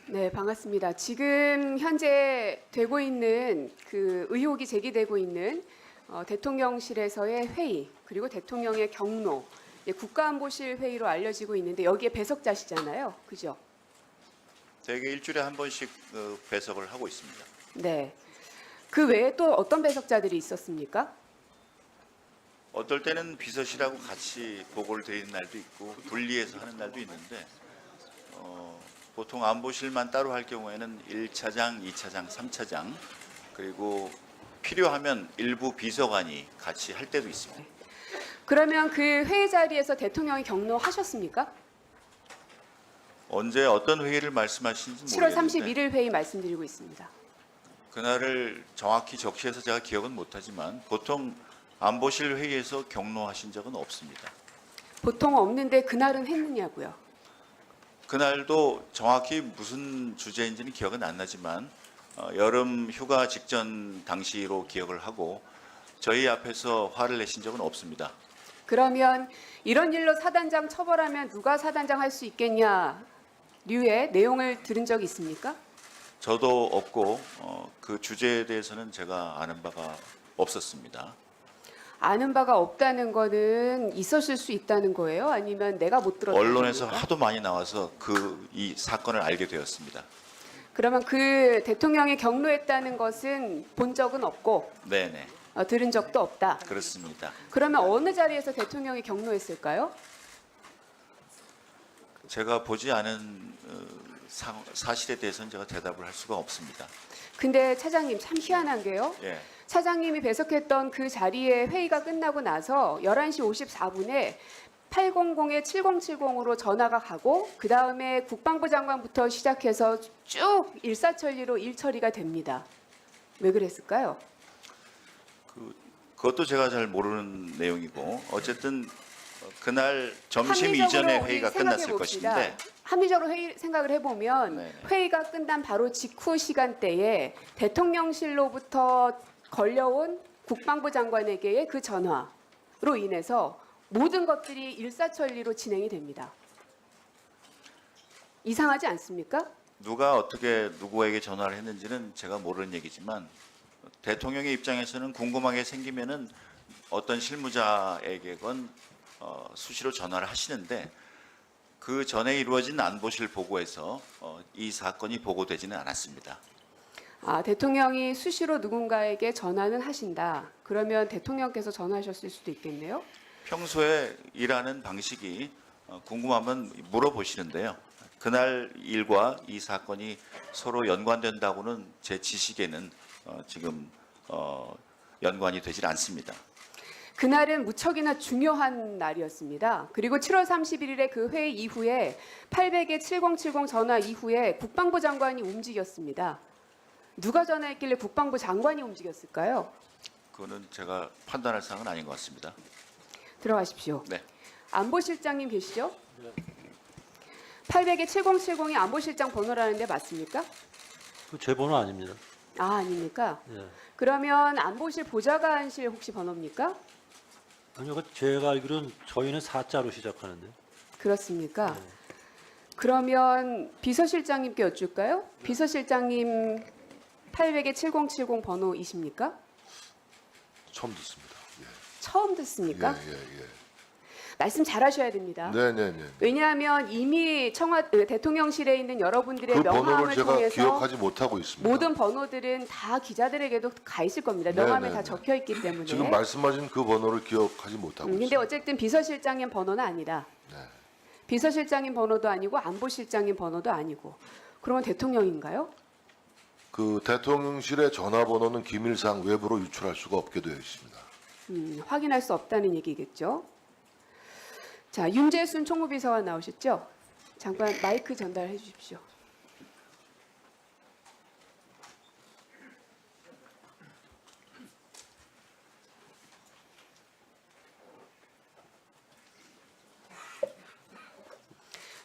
네, 반갑습니다. 지금 현재 되고 있는 그 의혹이 제기되고 있는 대통령실에서의 회의 그리고 대통령의 경로, 국가안보실 회의로 알려지고 있는데 여기에 배석자시잖아요, 그죠? 대개 일주일에 한 번씩 배석을 하고 있습니다. 네. 그 외에 또 어떤 배석자들이 있었습니까? 어떨 때는 비서실하고 같이 보고를 드리는 날도 있고 분리해서 하는 날도 있는데 보통 안보실만 따로 할 경우에는 1차장, 2차장, 3차장 그리고 필요하면 일부 비서관이 같이 할 때도 있습니다. 그러면 그 회의 자리에서 대통령이 경로하셨습니까? 언제 어떤 회의를 말씀하시는지 7월 모르겠는데 31일 회의 말씀드리고 있습니다. 그날을 정확히 적시해서 제가 기억은 못하지만 보통 안보실 회의에서 경로하신 적은 없습니다. 보통 없는데 그날은 했느냐고요? 그날도 정확히 무슨 주제인지는 기억은 안 나지만 여름 휴가 직전 당시로 기억을 하고 저희 앞에서 화를 내신 적은 없습니다. 그러면 이런 일로 사단장 처벌하면 누가 사단장 할 수 있겠냐 류의 내용을 들은 적이 있습니까? 저도 없고 그 주제에 대해서는 제가 아는 바가 없었습니다. 아는 바가 없다는 거는 있었을 수 있다는 거예요? 아니면 내가 못 들었다는 언론에서 겁니까? 하도 많이 나와서 이 사건을 알게 되었습니다. 그러면 그 대통령이 경로했다는 것은 본 적은 없고 네네, 들은 적도 없다. 그렇습니다. 그러면 어느 자리에서 대통령이 경로했을까요? 제가 보지 않은 사실에 대해서는 제가 대답을 할 수가 없습니다. 근데 차장님 참 희한한 게요. 예. 차장님이 배석했던 그 자리에 회의가 끝나고 나서 11시 54분에 800에 7070으로 전화가 가고 그 다음에 국방부 장관부터 시작해서 쭉 일사천리로 일처리가 됩니다. 왜 그랬을까요? 그것도 제가 잘 모르는 내용이고 어쨌든 그날 점심 합리적으로 이전에 우리 회의가 생각해 끝났을 봅시다. 것인데 합리적으로 생각을 해보면 네네. 회의가 끝난 바로 직후 시간대에 대통령실로부터 걸려온 국방부 장관에게의 그 전화로 인해서 모든 것들이 일사천리로 진행이 됩니다. 이상하지 않습니까? 누가 어떻게 누구에게 전화를 했는지는 제가 모르는 얘기지만 대통령의 입장에서는 궁금하게 생기면은 어떤 실무자에게건 수시로 전화를 하시는데 그 전에 이루어진 안보실 보고에서 이 사건이 보고되지는 않았습니다. 대통령이 수시로 누군가에게 전화는 하신다. 그러면 대통령께서 전화하셨을 수도 있겠네요. 평소에 일하는 방식이 궁금하면 물어보시는데요. 그날 일과 이 사건이 서로 연관된다고는 제 지식에는 지금 연관이 되질 않습니다. 그날은 무척이나 중요한 날이었습니다. 그리고 7월 31일에 그 회의 이후에 800에 7070 전화 이후에 국방부 장관이 움직였습니다. 누가 전화했길래 국방부 장관이 움직였을까요? 그거는 제가 판단할 사항은 아닌 것 같습니다. 들어가십시오. 네. 안보실장님 계시죠? 800에 7070이 안보실장 번호라는데 맞습니까? 그 제 번호 아닙니다. 아닙니까? 예. 그러면 안보실 보좌관실 혹시 번호입니까? 아니요, 그 제가 알기로는 저희는 4자로 시작하는데. 그렇습니까? 네. 그러면 비서실장님께 여쭐까요? 비서실장님 800에 7070 번호이십니까? 처음 듣습니다. 처음 듣습니까? 예. 말씀 잘하셔야 됩니다. 네네네. 왜냐하면 이미 대통령실에 있는 여러분들의 그 번호를 명함을 제가 통해서 기억하지 못하고 있습니다. 모든 번호들은 다 기자들에게도 가 있을 겁니다. 명함에 다 네네네. 적혀 있기 때문에. 지금 말씀하신 그 번호를 기억하지 못하고 근데 있습니다. 어쨌든 비서실장님 번호는 아니다. 네. 비서실장님 번호도 아니고 안보실장님 번호도 아니고. 그러면 대통령인가요? 그 대통령실의 전화번호는 기밀상 외부로 유출할 수가 없게 되어 있습니다. 확인할 수 없다는 얘기겠죠. 자, 윤재순 총무비서관 나오셨죠? 잠깐 마이크 전달해 주십시오.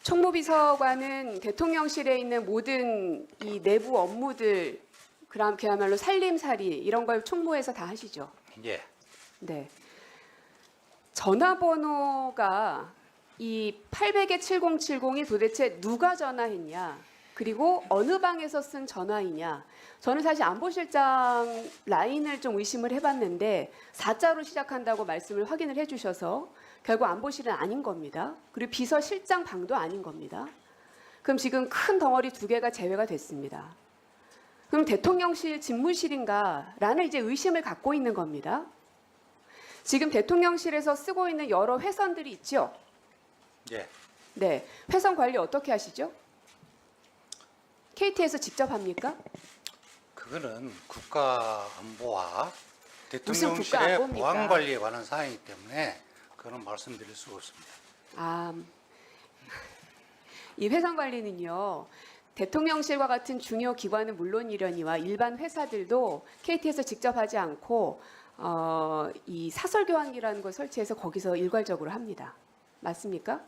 총무비서관은 대통령실에 있는 모든 이 내부 업무들, 그야말로 살림살이 이런 걸 총무에서 다 하시죠. 예. 네. 전화번호가 이 800에 7070이 도대체 누가 전화했냐 그리고 어느 방에서 쓴 전화이냐. 저는 사실 안보실장 라인을 좀 의심을 해봤는데 4자로 시작한다고 말씀을 확인을 해주셔서 결국 안보실은 아닌 겁니다. 그리고 비서실장 방도 아닌 겁니다. 그럼 지금 큰 덩어리 2개가 제외가 됐습니다. 그럼 대통령실 집무실인가라는 이제 의심을 갖고 있는 겁니다. 지금 대통령실에서 쓰고 있는 여러 회선들이 있죠. 예. 네, 회선 관리 어떻게 하시죠? KT에서 직접 합니까? 그거는 국가안보와 무슨 대통령실의 국가안보입니까? 보안 관리에 관한 사항이기 때문에 그거는 말씀드릴 수가 없습니다. 아, 이 회선 관리는요. 대통령실과 같은 중요 기관은 물론이려니와 일반 회사들도 KT에서 직접 하지 않고 이 사설 교환기라는 걸 설치해서 거기서 일괄적으로 합니다. 맞습니까?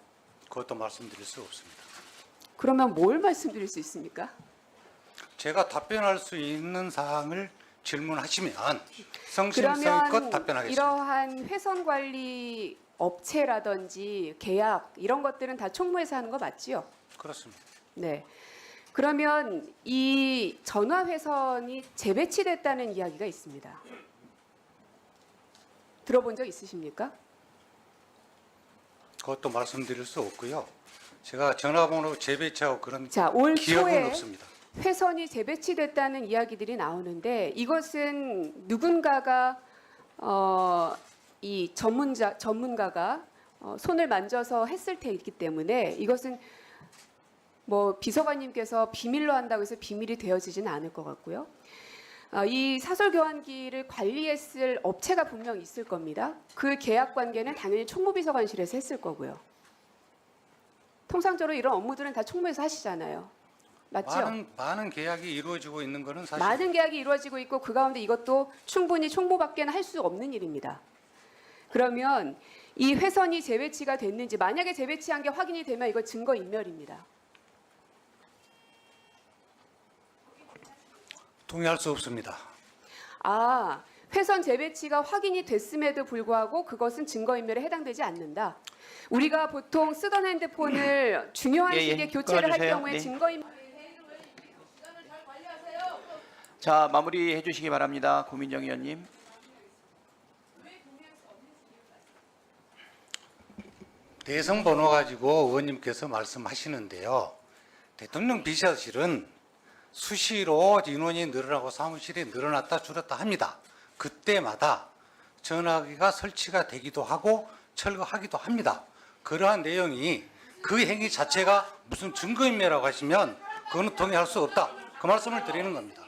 그것도 말씀드릴 수 없습니다. 그러면 뭘 말씀드릴 수 있습니까? 제가 답변할 수 있는 사항을 질문하시면 성심성의껏 그러면 답변하겠습니다. 이러한 회선 관리 업체라든지 계약 이런 것들은 다 총무에서 하는 거 맞지요? 그렇습니다. 네. 그러면 이 전화 회선이 재배치됐다는 이야기가 있습니다. 들어본 적 있으십니까? 그것도 말씀드릴 수 없고요. 제가 전화번호 재배치하고 그런 자, 올 기억은 초에 없습니다. 회선이 재배치됐다는 이야기들이 나오는데 이것은 누군가가 이 전문가가 손을 만져서 했을 테이기 때문에 이것은 뭐 비서관님께서 비밀로 한다고 해서 비밀이 되어지지는 않을 것 같고요. 이 사설 교환기를 관리했을 업체가 분명 있을 겁니다. 그 계약 관계는 당연히 총무비서관실에서 했을 거고요. 통상적으로 이런 업무들은 다 총무에서 하시잖아요. 맞죠? 많은 계약이 이루어지고 있는 것은 사실 많은 계약이 이루어지고 있고 그 가운데 이것도 충분히 총무밖에는 할 수 없는 일입니다. 그러면 이 회선이 재배치가 됐는지 만약에 재배치한 게 확인이 되면 이거 증거인멸입니다. 동의할 수 없습니다. 아, 회선 재배치가 확인이 됐음에도 불구하고 그것은 증거인멸에 해당되지 않는다. 우리가 보통 쓰던 핸드폰을 중요한 예, 시기에 예. 교체를 할 끊어주세요. 경우에 네. 증거인멸 자, 마무리해 주시기 바랍니다. 고민정 의원님. 대선 번호 가지고 의원님께서 말씀하시는데요. 대통령 비서실은 수시로 인원이 늘어나고 사무실이 늘어났다 줄었다 합니다. 그때마다 전화기가 설치가 되기도 하고 철거하기도 합니다. 그러한 내용이 그 행위 자체가 무슨 증거인멸이라고 하시면 그거는 동의할 수 없다. 그 말씀을 드리는 겁니다.